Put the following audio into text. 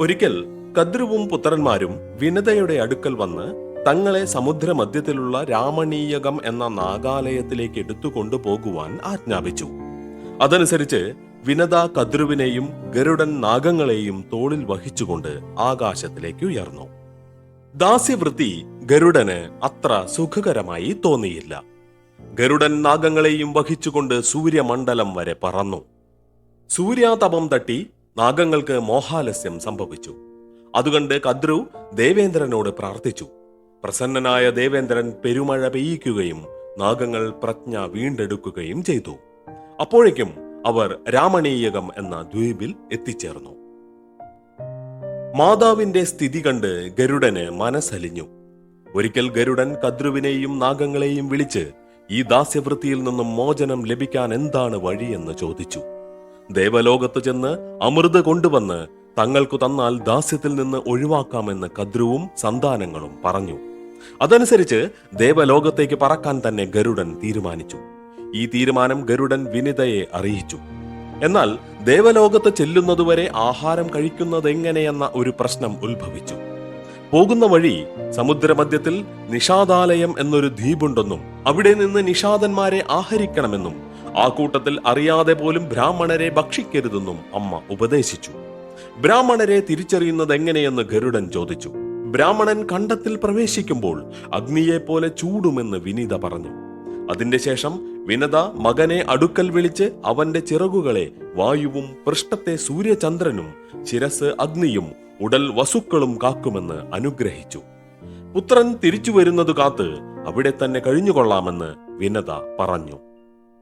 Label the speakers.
Speaker 1: ഒരിക്കൽ കദ്രുവും പുത്രന്മാരും വിനതയുടെ അടുക്കൽ വന്ന് തങ്ങളെ സമുദ്രമധ്യത്തിലുള്ള രാമണീയകം എന്ന നാഗാലയത്തിലേക്ക് എടുത്തുകൊണ്ടുപോകുവാൻ ആജ്ഞാപിച്ചു. അതനുസരിച്ച് വിനത കദ്രുവിനെയും ഗരുഡൻ നാഗങ്ങളെയും തോളിൽ വഹിച്ചുകൊണ്ട് ആകാശത്തിലേക്ക് ഉയർന്നു. ദാസ്യവൃത്തി ഗരുഡന് അത്ര സുഖകരമായി തോന്നിയില്ല. ഗരുഡൻ നാഗങ്ങളെയും വഹിച്ചുകൊണ്ട് സൂര്യമണ്ഡലം വരെ പറന്നു. സൂര്യാതപം തട്ടി നാഗങ്ങൾക്ക് മോഹാലസ്യം സംഭവിച്ചു. അതുകണ്ട് കദ്രു ദേവേന്ദ്രനോട് പ്രാർത്ഥിച്ചു. പ്രസന്നനായ ദേവേന്ദ്രൻ പെരുമഴ പെയ്യിക്കുകയും നാഗങ്ങൾ പ്രജ്ഞ വീണ്ടെടുക്കുകയും ചെയ്തു. അപ്പോഴേക്കും അവർ രാമണീയകം എന്ന ദ്വീപിൽ എത്തിച്ചേർന്നു. മാതാവിന്റെ സ്ഥിതി കണ്ട് ഗരുഡന് മനസ്സലിഞ്ഞു. ഒരിക്കൽ ഗരുഡൻ കദ്രുവിനെയും നാഗങ്ങളെയും വിളിച്ച് ഈ ദാസ്യവൃത്തിയിൽ നിന്നും മോചനം ലഭിക്കാൻ എന്താണ് വഴിയെന്ന് ചോദിച്ചു. ദേവലോകത്ത് ചെന്ന് അമൃത് കൊണ്ടുവന്ന് തങ്ങൾക്കു തന്നാൽ ദാസ്യത്തിൽ നിന്ന് ഒഴിവാക്കാമെന്ന് കദ്രുവും സന്താനങ്ങളും പറഞ്ഞു. അതനുസരിച്ച് ദേവലോകത്തേക്ക് പറക്കാൻ തന്നെ ഗരുഡൻ തീരുമാനിച്ചു. ഈ തീരുമാനം ഗരുഡൻ വിനിതയെ അറിയിച്ചു. എന്നാൽ ദേവലോകത്ത് ചെല്ലുന്നതുവരെ ആഹാരം കഴിക്കുന്നതെങ്ങനെയെന്ന ഒരു പ്രശ്നം ഉത്ഭവിച്ചു. പോകുന്ന വഴി സമുദ്രമധ്യത്തിൽ നിഷാദാലയം എന്നൊരു ദ്വീപുണ്ടെന്നും അവിടെ നിന്ന് നിഷാദന്മാരെ ആഹരിക്കണമെന്നും ആ കൂട്ടത്തിൽ അറിയാതെ പോലും ബ്രാഹ്മണരെ ഭക്ഷിക്കരുതെന്നും അമ്മ ഉപദേശിച്ചു. ബ്രാഹ്മണരെ തിരിച്ചറിയുന്നത് എങ്ങനെയെന്ന് ഗരുഡൻ ചോദിച്ചു. ബ്രാഹ്മണൻ കണ്ടത്തിൽ പ്രവേശിക്കുമ്പോൾ അഗ്നിയെപ്പോലെ ചൂടുമെന്ന് വിനിത പറഞ്ഞു. അതിന്റെ ശേഷം വിനത മകനെ അടുക്കൽ വിളിച്ച് അവന്റെ ചിറകുകളെ വായുവും പൃഷ്ഠത്തെ സൂര്യചന്ദ്രനും ശിരസ് അഗ്നിയും ഉടൽ വസുക്കളും കാക്കുമെന്ന് അനുഗ്രഹിച്ചു. പുത്രൻ തിരിച്ചു വരുന്നത് കാത്ത് അവിടെ തന്നെ കഴിഞ്ഞുകൊള്ളാമെന്ന് വിനത പറഞ്ഞു.